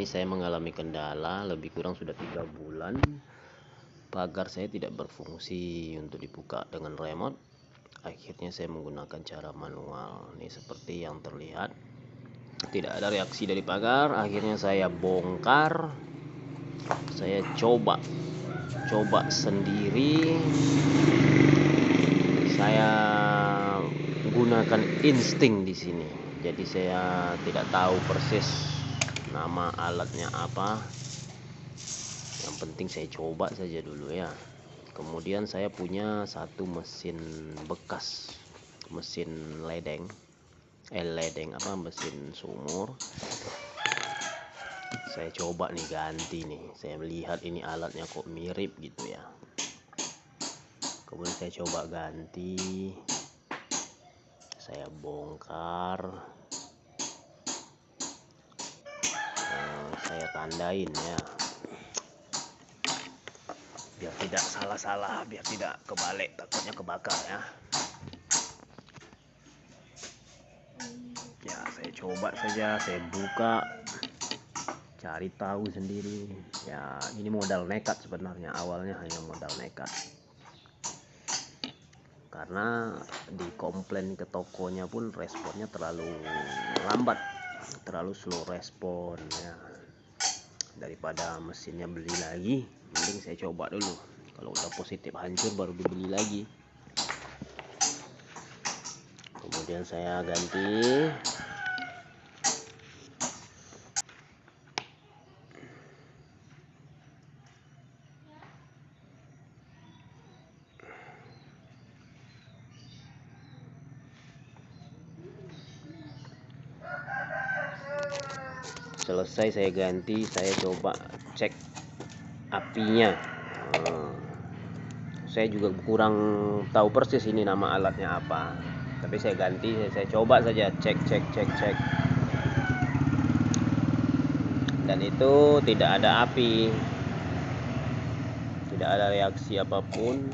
ini saya mengalami kendala lebih kurang sudah 3 bulan. Pagar saya tidak berfungsi untuk dibuka dengan remote. Akhirnya saya menggunakan cara manual. Ini seperti yang terlihat. Tidak ada reaksi dari pagar. Akhirnya saya bongkar. Saya coba sendiri. Saya gunakan insting di sini. Jadi saya tidak tahu persis nama alatnya apa. Yang penting saya coba saja dulu ya. Kemudian saya punya satu mesin bekas, mesin ledeng, mesin sumur. Saya coba nih ganti nih. Saya melihat ini alatnya kok mirip gitu ya. Kemudian saya coba ganti. Saya bongkar. Saya tandain ya. Biar tidak salah-salah, biar tidak kebalik, takutnya kebakar ya. Ya, saya coba saja, saya buka, cari tahu sendiri. Ya, ini modal nekat sebenarnya, awalnya hanya modal nekat. Karena di komplain ke tokonya pun responnya terlalu lambat, terlalu slow respon ya. Daripada mesinnya beli lagi, mending saya coba dulu. Kalau udah positif hancur baru dibeli lagi. Kemudian saya ganti. Selesai saya ganti, saya coba cek apinya. Saya juga kurang tahu persis ini nama alatnya apa, tapi saya ganti, saya coba saja cek, dan itu tidak ada api, tidak ada reaksi apapun.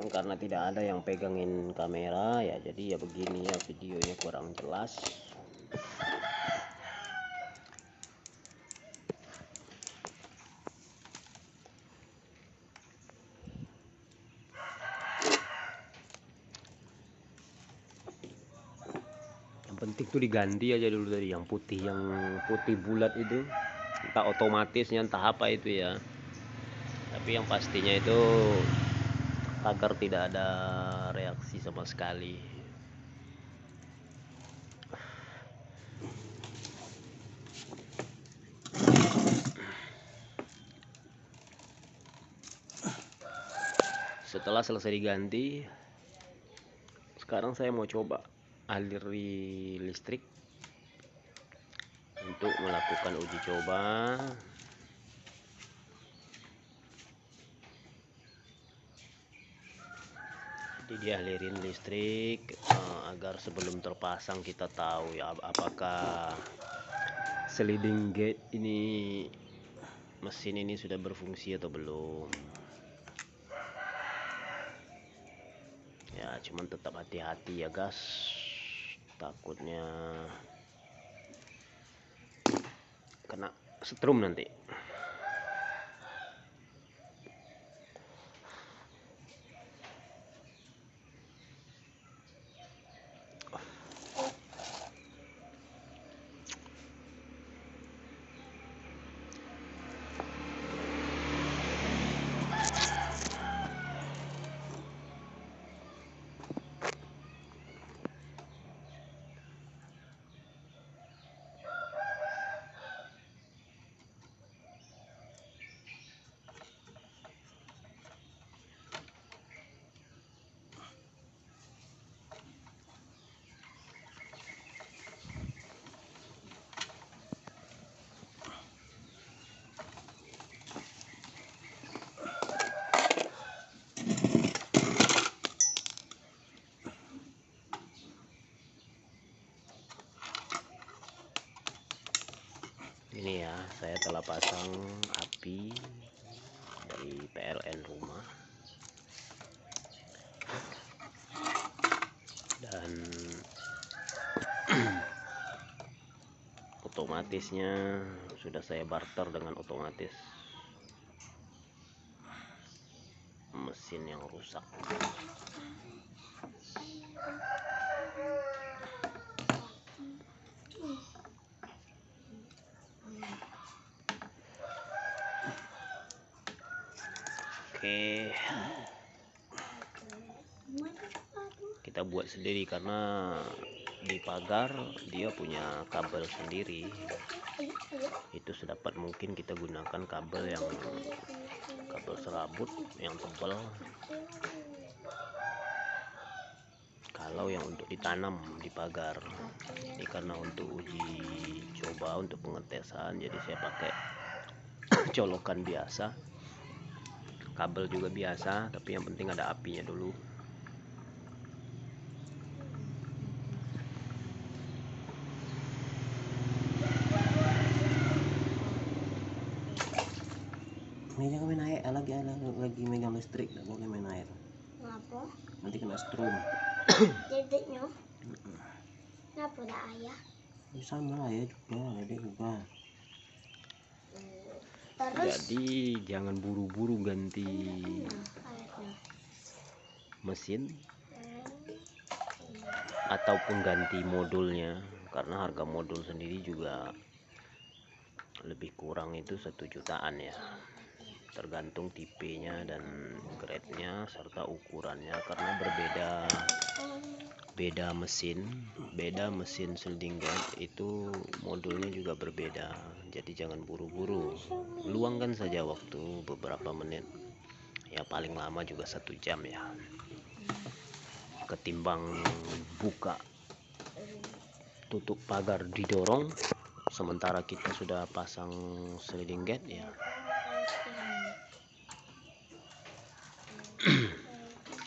Karena tidak ada yang pegangin kamera ya, jadi ya begini ya, videonya kurang jelas. Yang penting tuh diganti aja dulu tadi yang putih bulat itu, entah otomatisnya entah apa itu ya, tapi yang pastinya itu agar tidak ada reaksi sama sekali. Setelah selesai diganti, sekarang saya mau coba aliri listrik untuk melakukan uji coba. Jadi dialirin listrik agar sebelum terpasang kita tahu ya apakah sliding gate ini, mesin ini sudah berfungsi atau belum. Ya, cuman tetap hati-hati ya gas, takutnya kena setrum nanti. Ini ya, saya telah pasang api dari PLN rumah, dan otomatisnya sudah saya barter dengan otomatis mesin yang rusak. Oke, kita buat sendiri karena di pagar dia punya kabel sendiri. Itu sedapat mungkin kita gunakan kabel serabut yang tebal. Kalau yang untuk ditanam di pagar, ini karena untuk uji coba untuk pengetesan, jadi saya pakai colokan biasa, kabel juga biasa, tapi yang penting ada apinya dulu. Ini jangan main air, lagi megang listrik, tidak boleh main air. Kenapa? Nanti kena strom. Dedeknya? Kenapa ada ayah? Sama lah ya juga, dedek juga. Terus? Jadi jangan buru-buru ganti mesin ataupun ganti modulnya, karena harga modul sendiri juga lebih kurang itu 1 jutaan ya, tergantung tipenya dan grade-nya serta ukurannya, karena beda mesin sliding gate itu modulnya juga berbeda. Jadi jangan buru-buru, luangkan saja waktu beberapa menit ya, paling lama juga 1 jam ya, ketimbang buka tutup pagar didorong sementara kita sudah pasang sliding gate ya.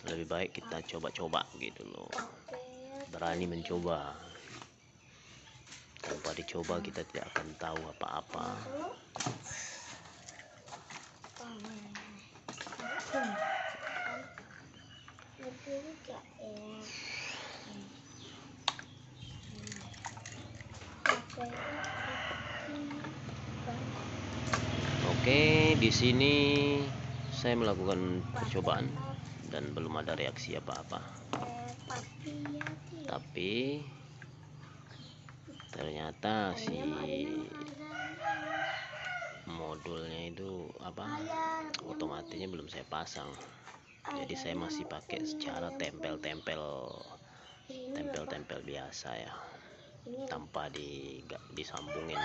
Lebih baik kita coba-coba gitu loh, berani mencoba. Tanpa dicoba kita tidak akan tahu apa-apa. Oke, di sini saya melakukan percobaan dan belum ada reaksi apa-apa. Tapi ternyata si modulnya itu otomatisnya belum saya pasang. Jadi saya masih pakai secara tempel-tempel biasa ya, tanpa disambungin.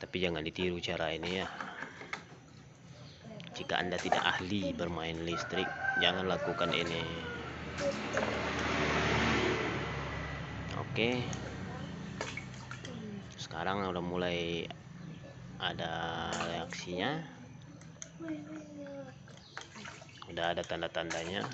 Tapi jangan ditiru cara ini ya. Jika Anda tidak ahli bermain listrik, jangan lakukan ini. Oke. Sekarang udah mulai ada reaksinya. Udah ada tanda-tandanya.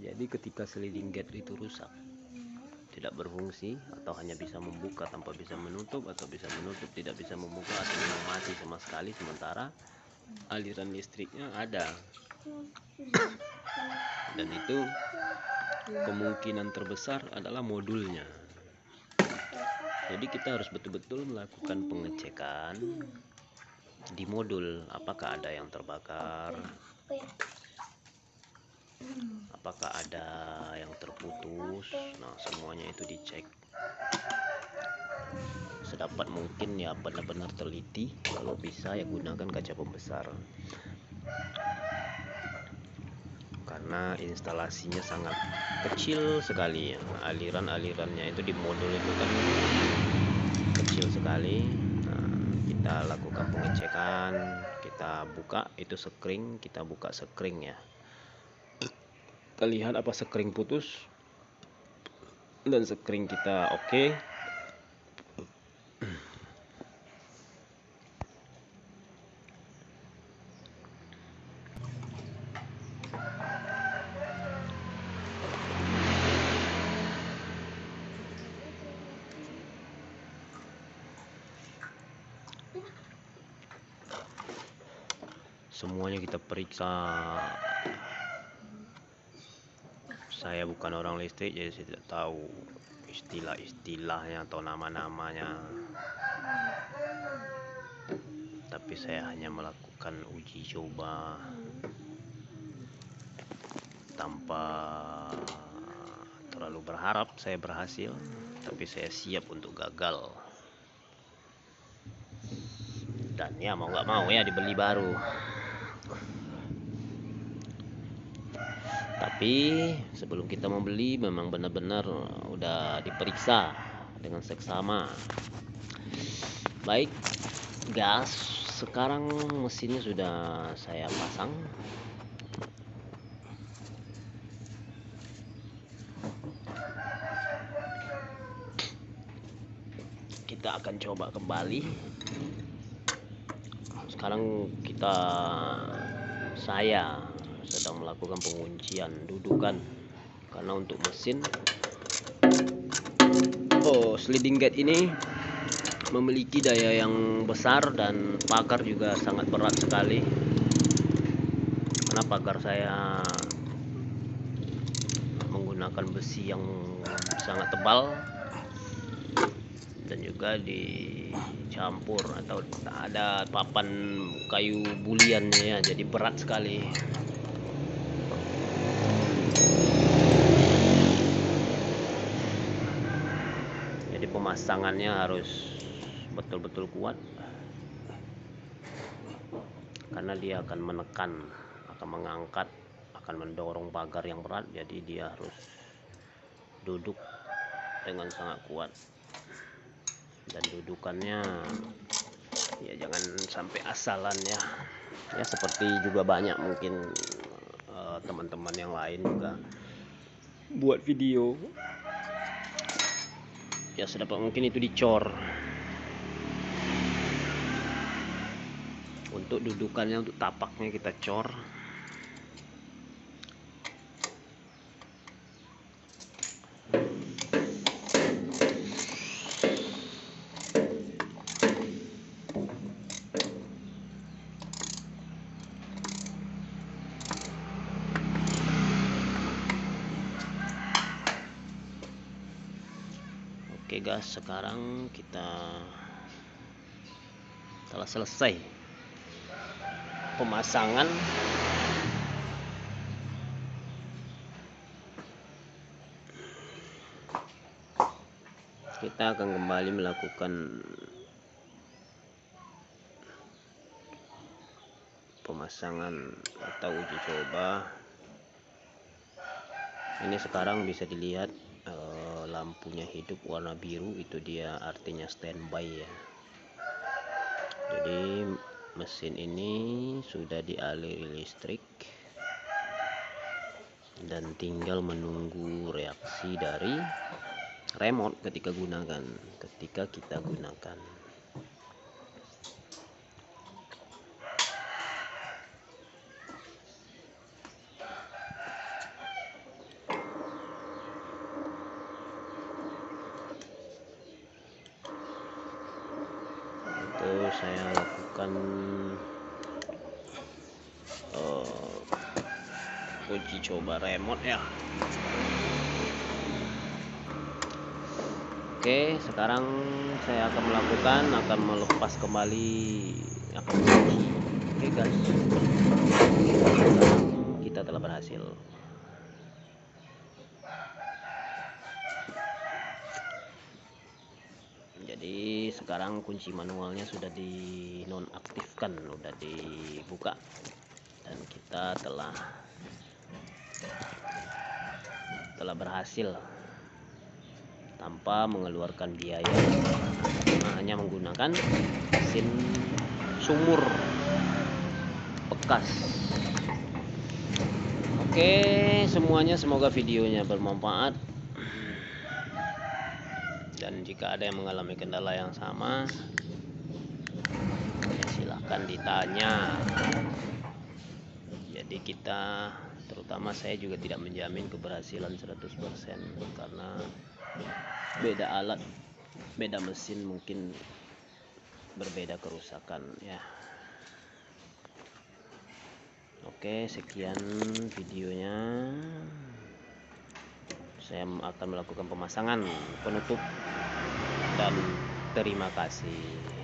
Jadi ketika sliding gate itu rusak, tidak berfungsi, atau hanya bisa membuka tanpa bisa menutup, atau bisa menutup tidak bisa membuka, atau memang mati sama sekali, sementara aliran listriknya ada, dan itu kemungkinan terbesar adalah modulnya. Jadi kita harus betul-betul melakukan pengecekan di modul, apakah ada yang terbakar, apakah ada yang terputus. Nah, semuanya itu dicek sedapat mungkin ya, benar-benar teliti. Kalau bisa ya gunakan kaca pembesar, karena instalasinya sangat kecil sekali ya. Aliran-alirannya itu di modul itu kan kecil sekali. Nah, kita lakukan pengecekan, kita buka itu sekring, kita buka sekring ya. Kita lihat apa sekring putus dan sekring kita oke. Semuanya kita periksa. Saya bukan orang listrik, jadi saya tidak tahu istilah-istilahnya atau nama-namanya. Tapi saya hanya melakukan uji coba tanpa terlalu berharap saya berhasil, tapi saya siap untuk gagal. Dan ya mau nggak mau ya dibeli baru. Tapi sebelum kita membeli memang benar-benar udah diperiksa dengan seksama. Baik, gas. Sekarang mesinnya sudah saya pasang. Kita akan coba kembali. Sekarang saya sedang melakukan penguncian dudukan karena untuk mesin sliding gate ini memiliki daya yang besar dan pagar juga sangat berat sekali, karena pagar saya menggunakan besi yang sangat tebal dan juga dicampur atau ada papan kayu buliannya ya, jadi berat sekali. Jadi pemasangannya harus betul-betul kuat karena dia akan menekan, akan mengangkat, akan mendorong pagar yang berat, jadi dia harus duduk dengan sangat kuat. Dan dudukannya ya jangan sampai asalan ya seperti juga banyak mungkin teman-teman yang lain juga buat video ya sedapat mungkin itu dicor. Untuk dudukannya, untuk tapaknya kita cor. Oke guys, sekarang kita telah selesai pemasangan. Kita akan kembali melakukan pemasangan atau uji coba. Ini sekarang bisa dilihat lampunya hidup warna biru, itu dia artinya standby ya. Jadi mesin ini sudah dialiri listrik dan tinggal menunggu reaksi dari remote ketika kita gunakan. Itu saya lakukan uji coba remote ya. Oke, sekarang saya akan melepas kembali kunci. Oke guys, kita telah berhasil. Jadi sekarang kunci manualnya sudah dinonaktifkan, sudah dibuka, dan kita telah telah berhasil tanpa mengeluarkan biaya, hanya menggunakan mesin sumur bekas. Oke, semuanya, semoga videonya bermanfaat, dan jika ada yang mengalami kendala yang sama ya silahkan ditanya. Jadi kita, terutama saya juga tidak menjamin keberhasilan 100% karena beda alat, beda mesin, mungkin berbeda kerusakan ya. Oke, sekian videonya. Saya akan melakukan pemasangan penutup dan terima kasih.